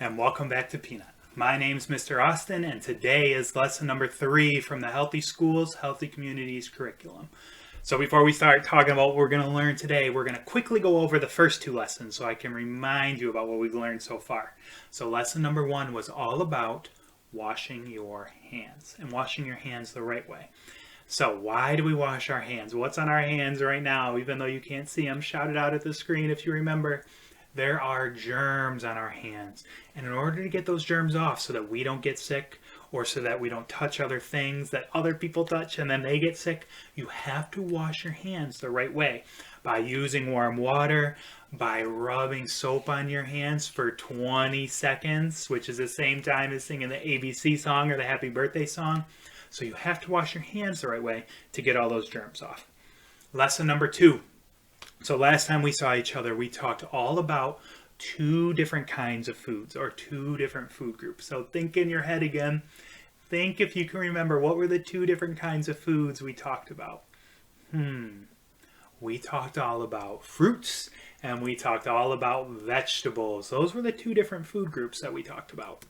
and welcome back to Peanut. My name's Mr. Austin, and today is lesson number 3 from the Healthy Schools, Healthy Communities curriculum. So before we start talking about what we're going to learn today, we're going to quickly go over the first 2 lessons so I can remind you about what we've learned so far. So lesson number 1 was all about washing your hands, and washing your hands the right way. So why do we wash our hands? What's on our hands right now? Even though you can't see them, shout it out at the screen if you remember. There are germs on our hands. And in order to get those germs off so that we don't get sick or so that we don't touch other things that other people touch and then they get sick, you have to wash your hands the right way by using warm water, by rubbing soap on your hands for 20 seconds, which is the same time as singing the ABC song or the Happy Birthday song. So you have to wash your hands the right way to get all those germs off. Lesson number 2. So last time we saw each other, we talked all about 2 different kinds of foods or 2 different food groups. So think in your head again. Think if you can remember, what were the 2 different kinds of foods we talked about? We talked all about fruits and we talked all about vegetables. Those were the 2 different food groups that we talked about.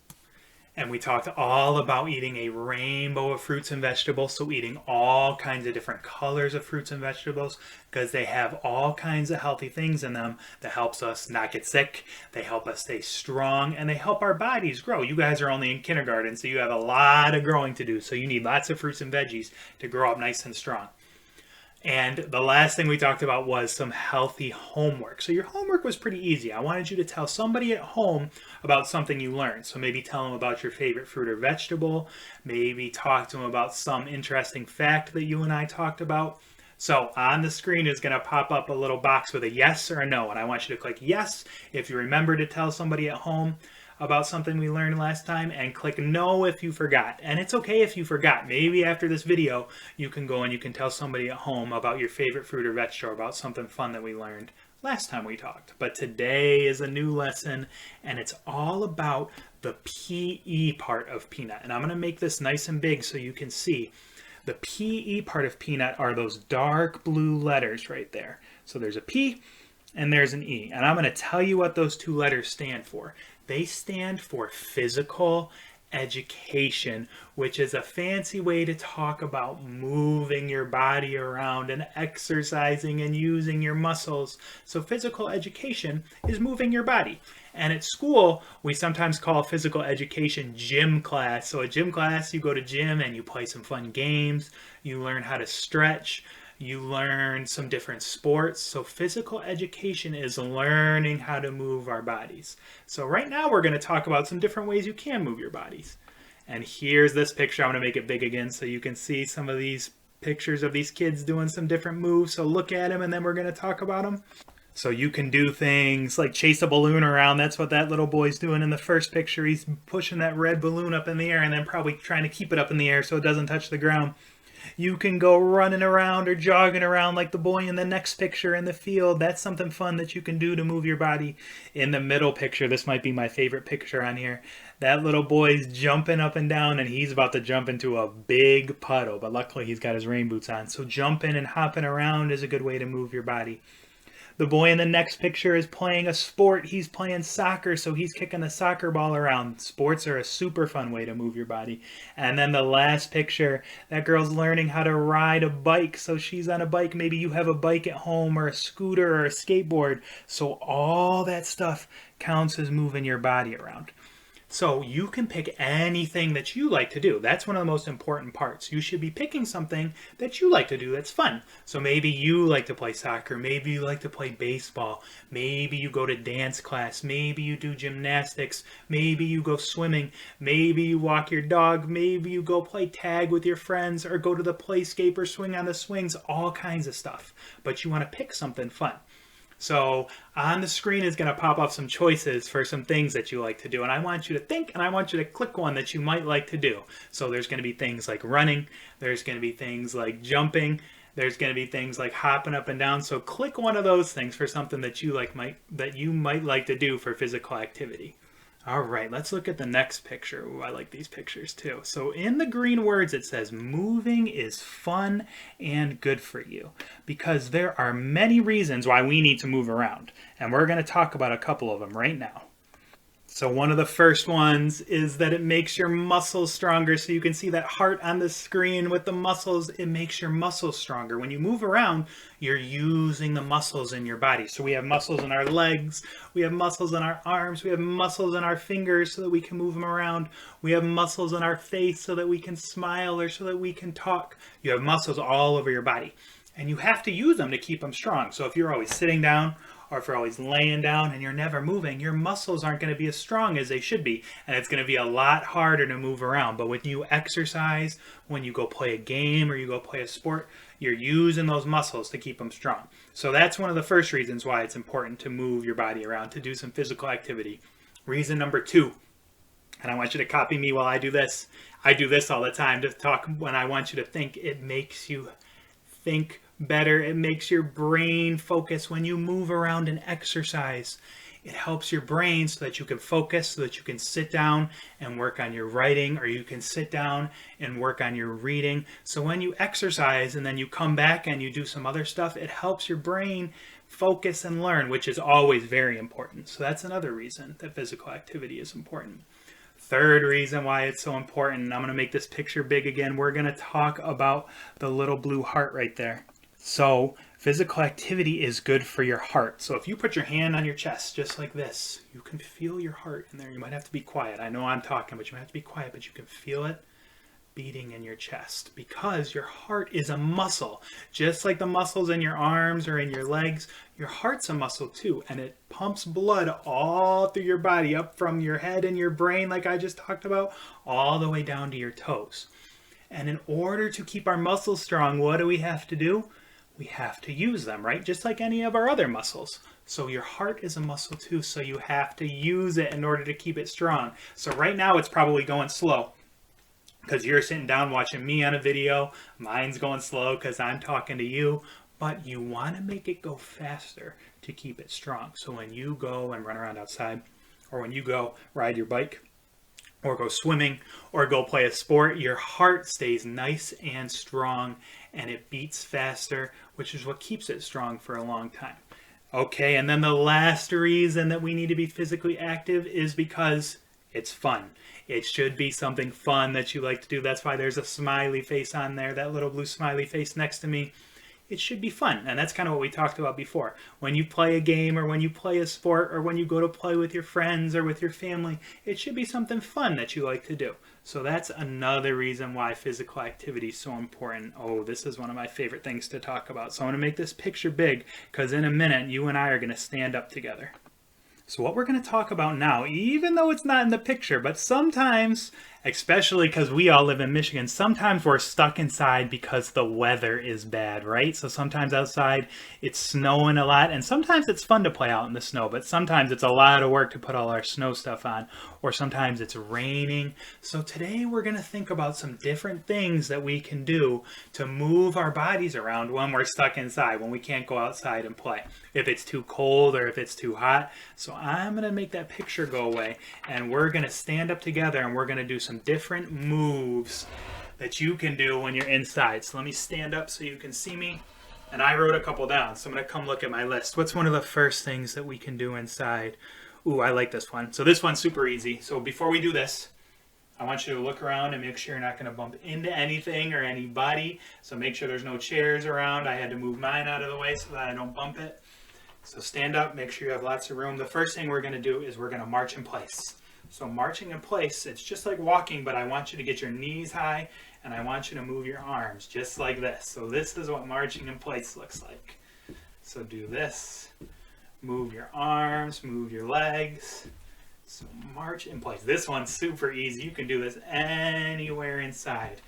And we talked all about eating a rainbow of fruits and vegetables, so eating all kinds of different colors of fruits and vegetables because they have all kinds of healthy things in them that helps us not get sick, they help us stay strong, and they help our bodies grow. You guys are only in kindergarten, so you have a lot of growing to do, so you need lots of fruits and veggies to grow up nice and strong. And the last thing we talked about was some healthy homework. So your homework was pretty easy. I wanted you to tell somebody at home about something you learned. So maybe tell them about your favorite fruit or vegetable. Maybe talk to them about some interesting fact that you and I talked about. So on the screen is going to pop up a little box with a yes or a no. And I want you to click yes if you remember to tell somebody at home about something we learned last time, and click no if you forgot. And it's okay if you forgot. Maybe after this video you can go and you can tell somebody at home about your favorite fruit or vegetable or about something fun that we learned last time we talked. But today is a new lesson and it's all about the PE part of Peanut. And I'm going to make this nice and big so you can see. The PE part of Peanut are those dark blue letters right there. So there's a P and there's an E. And I'm going to tell you what those 2 letters stand for. They stand for physical education, which is a fancy way to talk about moving your body around and exercising and using your muscles. So physical education is moving your body. And at school, we sometimes call physical education gym class. So a gym class, you go to gym and you play some fun games, you learn how to stretch, you learn some different sports. So physical education is learning how to move our bodies. So right now we're going to talk about some different ways you can move your bodies. And here's this picture. I'm going to make it big again so you can see some of these pictures of these kids doing some different moves. So look at them and then we're going to talk about them. So you can do things like chase a balloon around. That's what that little boy's doing in the first picture. He's pushing that red balloon up in the air and then probably trying to keep it up in the air so it doesn't touch the ground. You can go running around or jogging around like the boy in the next picture in the field. That's something fun that you can do to move your body. In the middle picture, this might be my favorite picture on here. That little boy's jumping up and down and he's about to jump into a big puddle. But luckily he's got his rain boots on. So jumping and hopping around is a good way to move your body. The boy in the next picture is playing a sport. He's playing soccer, so he's kicking the soccer ball around. Sports are a super fun way to move your body. And then the last picture, that girl's learning how to ride a bike. So she's on a bike. Maybe you have a bike at home or a scooter or a skateboard. So all that stuff counts as moving your body around. So you can pick anything that you like to do. That's one of the most important parts. You should be picking something that you like to do that's fun. So maybe you like to play soccer. Maybe you like to play baseball. Maybe you go to dance class. Maybe you do gymnastics. Maybe you go swimming. Maybe you walk your dog. Maybe you go play tag with your friends or go to the playscape or swing on the swings. All kinds of stuff. But you want to pick something fun. So on the screen is going to pop up some choices for some things that you like to do. And I want you to think and I want you to click one that you might like to do. So there's going to be things like running. There's going to be things like jumping. There's going to be things like hopping up and down. So click one of those things for something that you might like to do for physical activity. All right, let's look at the next picture. Ooh, I like these pictures too. So in the green words, it says moving is fun and good for you, because there are many reasons why we need to move around. And we're going to talk about a couple of them right now. So one of the first ones is that it makes your muscles stronger. So you can see that heart on the screen with the muscles. It makes your muscles stronger. When you move around, you're using the muscles in your body. So we have muscles in our legs. We have muscles in our arms. We have muscles in our fingers so that we can move them around. We have muscles in our face so that we can smile or so that we can talk. You have muscles all over your body. And you have to use them to keep them strong. So if you're always sitting down, or if you're always laying down and you're never moving, your muscles aren't going to be as strong as they should be. And it's going to be a lot harder to move around. But when you exercise, when you go play a game or you go play a sport, you're using those muscles to keep them strong. So that's one of the first reasons why it's important to move your body around, to do some physical activity. Reason number 2, and I want you to copy me while I do this. I do this all the time to talk when I want you to think. It makes you think better. It makes your brain focus when you move around and exercise. It helps your brain so that you can focus, so that you can sit down and work on your writing, or you can sit down and work on your reading. So when you exercise and then you come back and you do some other stuff, it helps your brain focus and learn, which is always very important. So that's another reason that physical activity is important. Third reason why it's so important, and I'm going to make this picture big again, we're going to talk about the little blue heart right there. So physical activity is good for your heart. So if you put your hand on your chest just like this, you can feel your heart in there. You might have to be quiet. I know I'm talking, but you might have to be quiet, but you can feel it beating in your chest because your heart is a muscle. Just like the muscles in your arms or in your legs, your heart's a muscle too, and it pumps blood all through your body, up from your head and your brain like I just talked about, all the way down to your toes. And in order to keep our muscles strong, what do we have to do? We have to use them, right? Just like any of our other muscles. So your heart is a muscle too, so you have to use it in order to keep it strong. So right now it's probably going slow because you're sitting down watching me on a video. Mine's going slow because I'm talking to you. But you want to make it go faster to keep it strong. So when you go and run around outside, or when you go ride your bike, or go swimming, or go play a sport, your heart stays nice and strong, and it beats faster, which is what keeps it strong for a long time. Okay, and then the last reason that we need to be physically active is because it's fun. It should be something fun that you like to do. That's why there's a smiley face on there, that little blue smiley face next to me. It should be fun. And that's kind of what we talked about before. When you play a game or when you play a sport or when you go to play with your friends or with your family, it should be something fun that you like to do. So that's another reason why physical activity is so important. Oh, this is one of my favorite things to talk about. So I'm going to make this picture big because in a minute, you and I are going to stand up together. So what we're going to talk about now, even though it's not in the picture, but sometimes, especially because we all live in Michigan, sometimes we're stuck inside because the weather is bad, right? So sometimes outside it's snowing a lot, and sometimes it's fun to play out in the snow, but sometimes it's a lot of work to put all our snow stuff on, or sometimes it's raining. So today we're going to think about some different things that we can do to move our bodies around when we're stuck inside, when we can't go outside and play, if it's too cold or if it's too hot. So I'm going to make that picture go away, and we're going to stand up together and we're going to do some different moves that you can do when you're inside. So let me stand up so you can see me. And I wrote a couple down, so I'm going to come look at my list. What's one of the first things that we can do inside? Ooh, I like this one. So this one's super easy. So before we do this, I want you to look around and make sure you're not going to bump into anything or anybody. So make sure there's no chairs around. I had to move mine out of the way so that I don't bump it. So stand up, make sure you have lots of room. The first thing we're going to do is we're going to march in place. So marching in place, it's just like walking, but I want you to get your knees high and I want you to move your arms just like this. So this is what marching in place looks like. So do this, move your arms, move your legs. So march in place. This one's super easy. You can do this anywhere inside.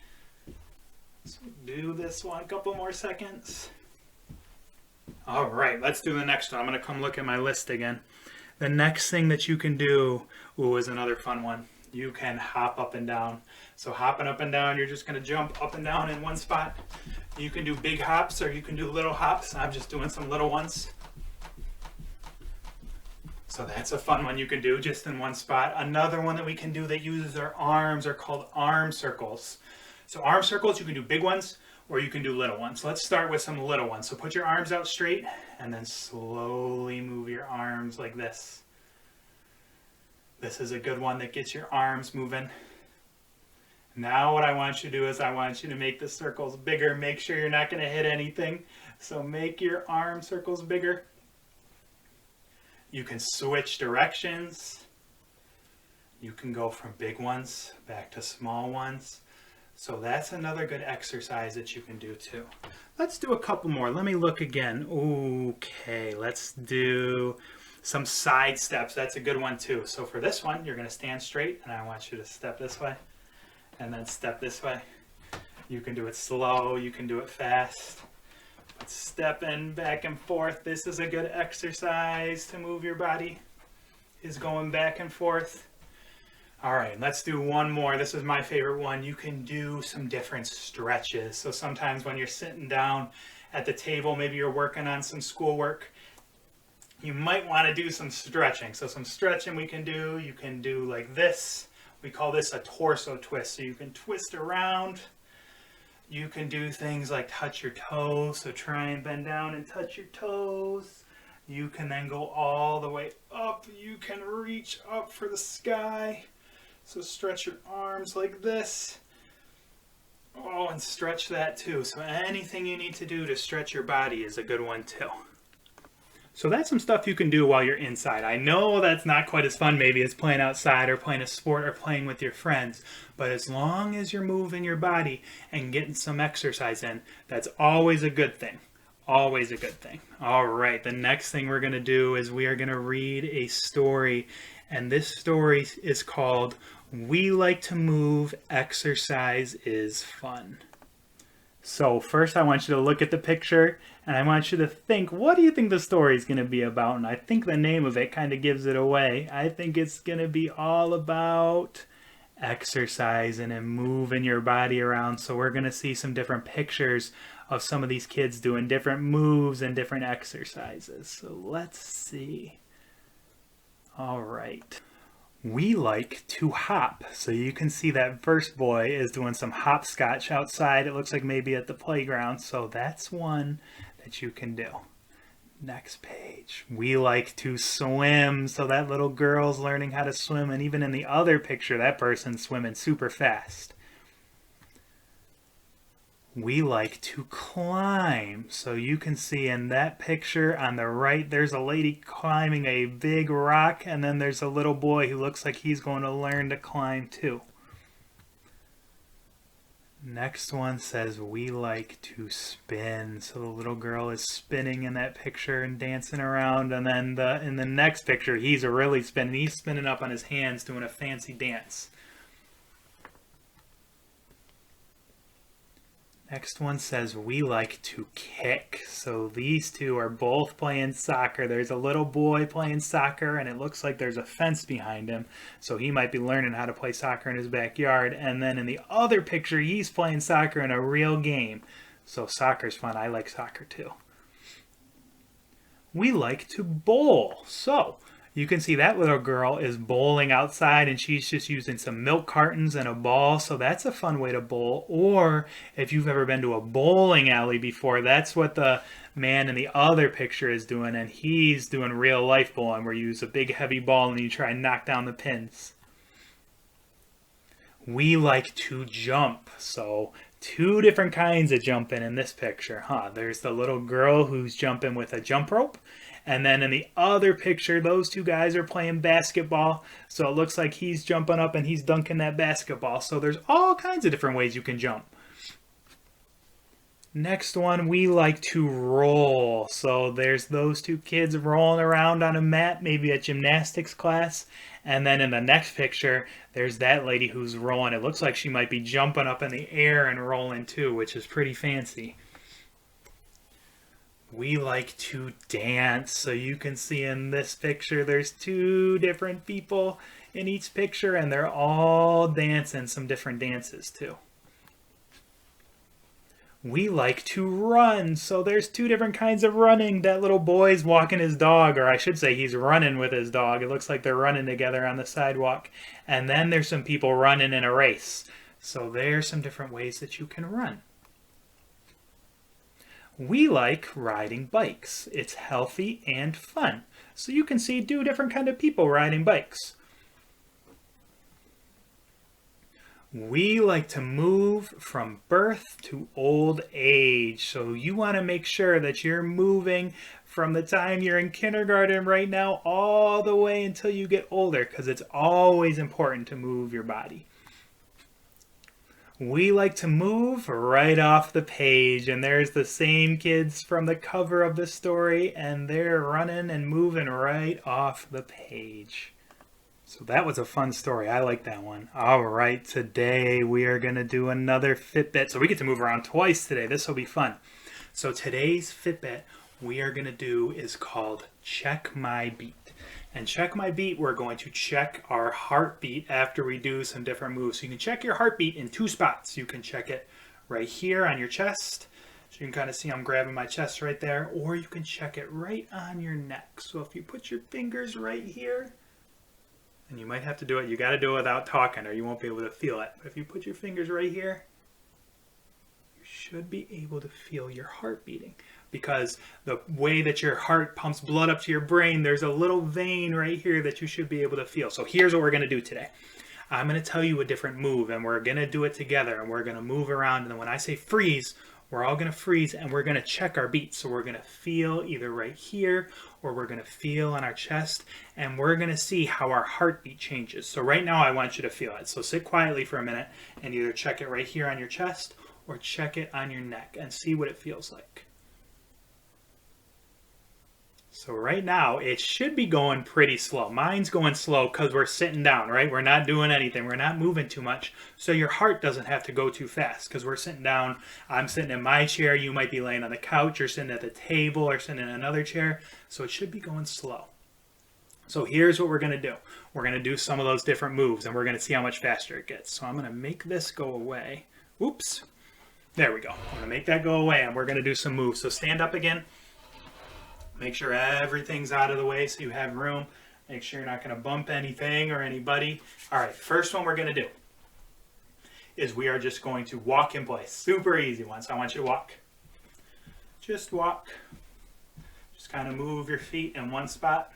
So do this one, a couple more seconds. All right, let's do the next one. I'm going to come look at my list again. The next thing that you can do, is another fun one. You can hop up and down. So hopping up and down, you're just going to jump up and down in one spot. You can do big hops or you can do little hops. I'm just doing some little ones. So that's a fun one you can do just in one spot. Another one that we can do that uses our arms are called arm circles. So arm circles, you can do big ones or you can do little ones. Let's start with some little ones. So put your arms out straight and then slowly move your arms like this. This is a good one that gets your arms moving. Now what I want you to do is I want you to make the circles bigger. Make sure you're not going to hit anything. So make your arm circles bigger. You can switch directions. You can go from big ones back to small ones. So that's another good exercise that you can do too. Let's do a couple more. Let me look again. Okay, let's do some side steps. That's a good one too. So for this one, you're going to stand straight and I want you to step this way and then step this way. You can do it slow, you can do it fast. But stepping back and forth, this is a good exercise to move your body, is going back and forth. All right, let's do one more. This is my favorite one. You can do some different stretches. So sometimes when you're sitting down at the table, maybe you're working on some schoolwork, you might want to do some stretching. So some stretching you can do like this. We call this a torso twist. So you can twist around. You can do things like touch your toes. So try and bend down and touch your toes. You can then go all the way up. You can reach up for the sky. So stretch your arms like this. Oh, and stretch that too. So anything you need to do to stretch your body is a good one too. So that's some stuff you can do while you're inside. I know that's not quite as fun maybe as playing outside or playing a sport or playing with your friends. But as long as you're moving your body and getting some exercise in, that's always a good thing. Always a good thing. All right, the next thing we're going to do is we are going to read a story. And this story is called We Like to Move, Exercise is Fun. So first I want you to look at the picture and I want you to think, what do you think the story is going to be about? And I think the name of it kind of gives it away. I think it's going to be all about exercising and moving your body around. So we're going to see some different pictures of some of these kids doing different moves and different exercises. So let's see. All right. We like to hop. So you can see that first boy is doing some hopscotch outside. It looks like maybe at the playground. So that's one that you can do. Next page. We like to swim. So that little girl's learning how to swim. And even in the other picture, that person's swimming super fast. We like to climb. So you can see in that picture on the right, there's a lady climbing a big rock, and then there's a little boy who looks like he's going to learn to climb too. Next one says we like to spin. So the little girl is spinning in that picture and dancing around, and then in the next picture, he's really spinning. He's spinning up on his hands doing a fancy dance. Next one says we like to kick. So these two are both playing soccer. There's a little boy playing soccer and it looks like there's a fence behind him. So he might be learning how to play soccer in his backyard. And then in the other picture, he's playing soccer in a real game. So soccer's fun. I like soccer too. We like to bowl. So you can see that little girl is bowling outside and she's just using some milk cartons and a ball. So that's a fun way to bowl. Or if you've ever been to a bowling alley before, that's what the man in the other picture is doing. And he's doing real life bowling where you use a big heavy ball and you try and knock down the pins. We like to jump. So two different kinds of jumping in this picture. There's the little girl who's jumping with a jump rope. And then in the other picture, those two guys are playing basketball. So it looks like he's jumping up and he's dunking that basketball. So there's all kinds of different ways you can jump. Next one, we like to roll. So there's those two kids rolling around on a mat, maybe at gymnastics class. And then in the next picture, there's that lady who's rolling. It looks like she might be jumping up in the air and rolling too, which is pretty fancy. We like to dance. So you can see in this picture, there's two different people in each picture and they're all dancing some different dances too. We like to run. So there's two different kinds of running. That little boy's walking his dog, or I should say he's running with his dog. It looks like they're running together on the sidewalk. And then there's some people running in a race. So there's some different ways that you can run. We like riding bikes. It's healthy and fun. So you can see two different kind of people riding bikes. We like to move from birth to old age. So you want to make sure that you're moving from the time you're in kindergarten right now all the way until you get older, because it's always important to move your body. We like to move right off the page, and there's the same kids from the cover of the story, and they're running and moving right off the page. So that was a fun story. I like that one. All right, today we are going to do another FitBit. So we get to move around twice today. This will be fun. So today's FitBit we are going to do is called Check My Beat. And Check My Beat, we're going to check our heartbeat after we do some different moves. So you can check your heartbeat in two spots. You can check it right here on your chest. So you can kind of see I'm grabbing my chest right there. Or you can check it right on your neck. So if you put your fingers right here, and you might have to do it, you got to do it without talking or you won't be able to feel it. But if you put your fingers right here, you should be able to feel your heart beating. Because the way that your heart pumps blood up to your brain, there's a little vein right here that you should be able to feel. So here's what we're going to do today. I'm going to tell you a different move, and we're going to do it together, and we're going to move around. And then when I say freeze, we're all going to freeze, and we're going to check our beats. So we're going to feel either right here, or we're going to feel on our chest, and we're going to see how our heartbeat changes. So right now, I want you to feel it. So sit quietly for a minute, and either check it right here on your chest, or check it on your neck, and see what it feels like. So right now, it should be going pretty slow. Mine's going slow because we're sitting down, right? We're not doing anything. We're not moving too much. So your heart doesn't have to go too fast because we're sitting down. I'm sitting in my chair. You might be laying on the couch or sitting at the table or sitting in another chair. So it should be going slow. So here's what we're going to do. We're going to do some of those different moves, and we're going to see how much faster it gets. So I'm going to make this go away. Oops. There we go. I'm going to make that go away, and we're going to do some moves. So stand up again. Make sure everything's out of the way so you have room. Make sure you're not going to bump anything or anybody. All right, first one we're going to do is we are just going to walk in place. Super easy one. So I want you to walk. Just walk. Just kind of move your feet in one spot.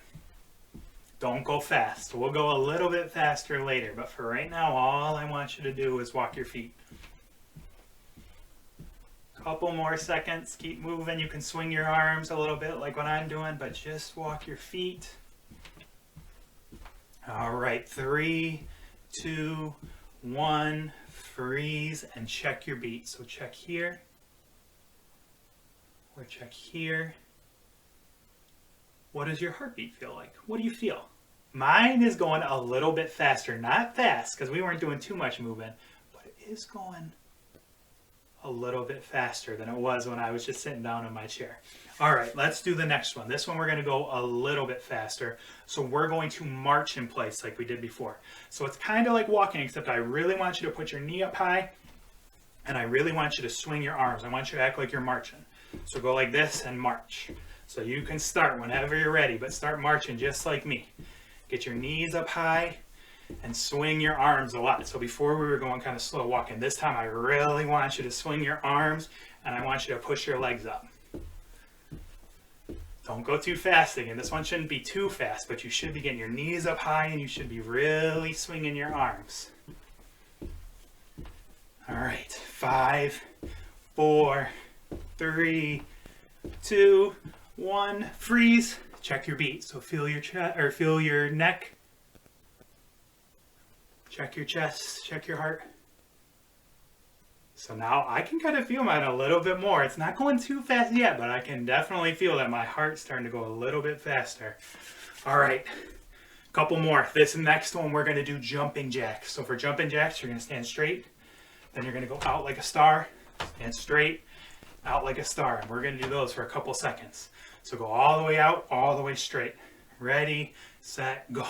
Don't go fast. We'll go a little bit faster later, but for right now, all I want you to do is walk your feet. Couple more seconds, keep moving. You can swing your arms a little bit like what I'm doing, but just walk your feet. All right, 3, 2, 1, freeze and check your beat. So check here, or check here. What does your heartbeat feel like? What do you feel? Mine is going a little bit faster, not fast because we weren't doing too much movement, but it is going a little bit faster than it was when I was just sitting down in my chair. All right, let's do the next one. This one we're going to go a little bit faster. So we're going to march in place like we did before. So it's kind of like walking, except I really want you to put your knee up high, and I really want you to swing your arms. I want you to act like you're marching. So go like this and march. So you can start whenever you're ready, but start marching just like me. Get your knees up high and swing your arms a lot. So before we were going kind of slow walking. This time I really want you to swing your arms, and I want you to push your legs up. Don't go too fast again. This one shouldn't be too fast, but you should be getting your knees up high and you should be really swinging your arms. All right, 5, 4, 3, 2, 1, freeze. Check your beat. So feel your chest or feel your neck. Check your chest, check your heart. So now I can kind of feel mine a little bit more. It's not going too fast yet, but I can definitely feel that my heart's starting to go a little bit faster. All right, couple more. This next one, we're going to do jumping jacks. So for jumping jacks, you're going to stand straight. Then you're going to go out like a star, stand straight, out like a star. And we're going to do those for a couple seconds. So go all the way out, all the way straight. Ready, set, go.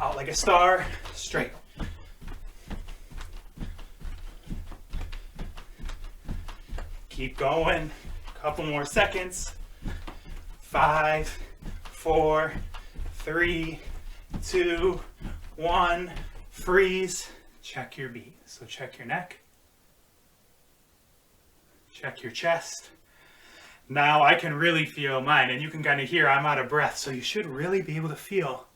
Out like a star, straight. Keep going. Couple more seconds. 5, 4, 3, 2, 1. Freeze. Check your beat. So check your neck. Check your chest. Now I can really feel mine, and you can kind of hear I'm out of breath. So you should really be able to feel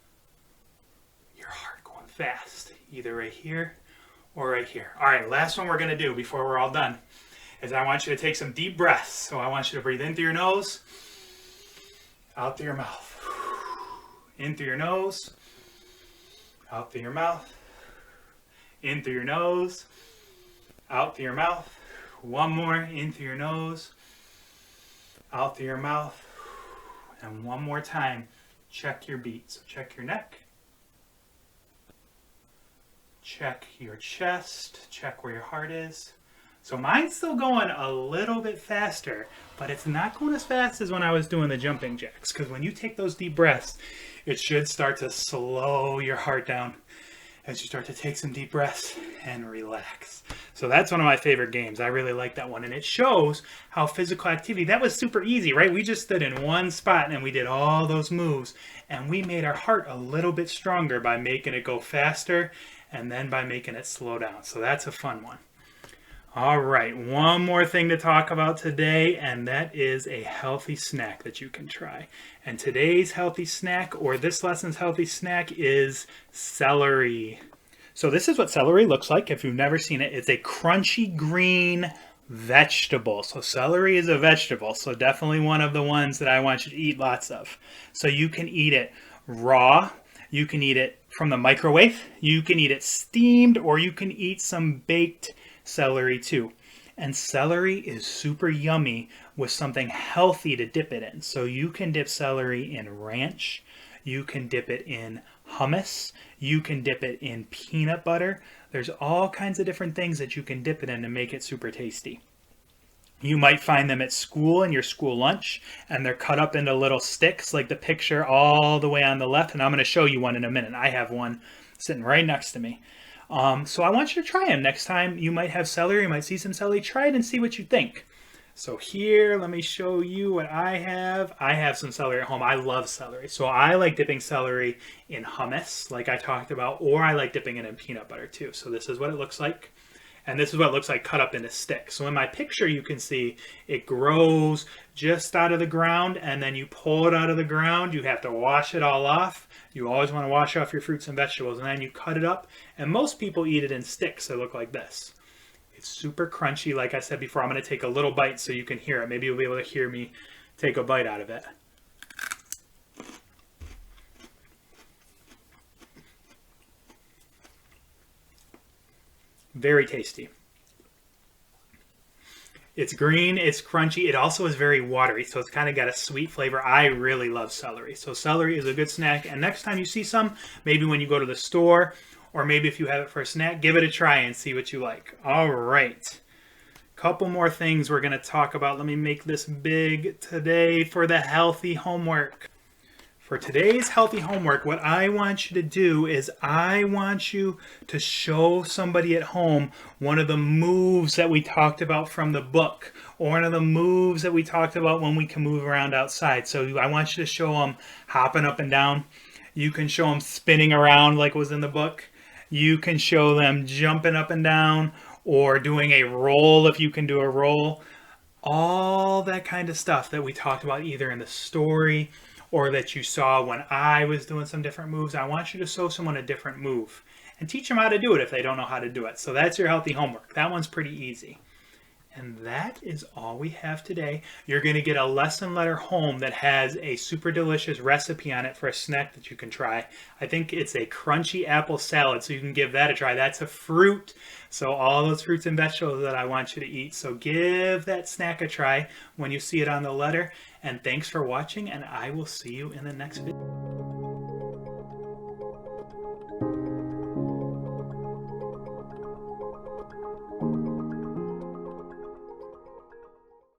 your heart going fast. either right here or right here. All right, last one we're gonna do before we're all done is I want you to take some deep breaths. So I want you to breathe in through your nose, out through your mouth. In through your nose, out through your mouth. In through your nose, out through your mouth. One more, in through your nose, out through your mouth. And one more time, check your beat. So check your neck, check your chest, check where your heart is. So mine's still going a little bit faster, but it's not going as fast as when I was doing the jumping jacks, because when you take those deep breaths, it should start to slow your heart down as you start to take some deep breaths and relax. So that's one of my favorite games. I really like that one. And it shows how physical activity, that was super easy, right? We just stood in one spot and we did all those moves. And we made our heart a little bit stronger by making it go faster and then by making it slow down. So that's a fun one. All right, one more thing to talk about today, and that is a healthy snack that you can try. And today's healthy snack, or this lesson's healthy snack, is celery. So this is what celery looks like. If you've never seen it, it's a crunchy green vegetable. So celery is a vegetable, so definitely one of the ones that I want you to eat lots of. So you can eat it raw, you can eat it from the microwave, you can eat it steamed, or you can eat some baked celery too. And celery is super yummy with something healthy to dip it in. So you can dip celery in ranch, you can dip it in hummus, you can dip it in peanut butter. There's all kinds of different things that you can dip it in to make it super tasty. You might find them at school in your school lunch, and they're cut up into little sticks like the picture all the way on the left, and I'm going to show you one in a minute. I have one sitting right next to me. So I want you to try them. Next time you might have celery, you might see some celery, try it and see what you think. So here, let me show you what I have. I have some celery at home. I love celery. So I like dipping celery in hummus, like I talked about, or I like dipping it in peanut butter too. So this is what it looks like. And this is what it looks like cut up into sticks. So in my picture, you can see it grows just out of the ground, and then you pull it out of the ground. You have to wash it all off. You always want to wash off your fruits and vegetables, and then you cut it up. And most people eat it in sticks that look like this. It's super crunchy. Like I said before, I'm going to take a little bite so you can hear it. Maybe you'll be able to hear me take a bite out of it. Very tasty. It's green, it's crunchy, it also is very watery, so it's kind of got a sweet flavor. I really love celery. So celery is a good snack, and next time you see some, maybe when you go to the store, or maybe if you have it for a snack, give it a try and see what you like. All right. Couple more things we're going to talk about. Let me make this big today for the healthy homework. For today's healthy homework, what I want you to do is I want you to show somebody at home one of the moves that we talked about from the book, or one of the moves that we talked about when we can move around outside. So I want you to show them hopping up and down. You can show them spinning around like was in the book. You can show them jumping up and down, or doing a roll if you can do a roll. All that kind of stuff that we talked about either in the story or that you saw when I was doing some different moves. I want you to show someone a different move and teach them how to do it if they don't know how to do it. So that's your healthy homework. That one's pretty easy. And that is all we have today. You're going to get a lesson letter home that has a super delicious recipe on it for a snack that you can try. I think it's a crunchy apple salad, so you can give that a try. That's a fruit. So all those fruits and vegetables that I want you to eat. So give that snack a try when you see it on the letter. And thanks for watching, and I will see you in the next video.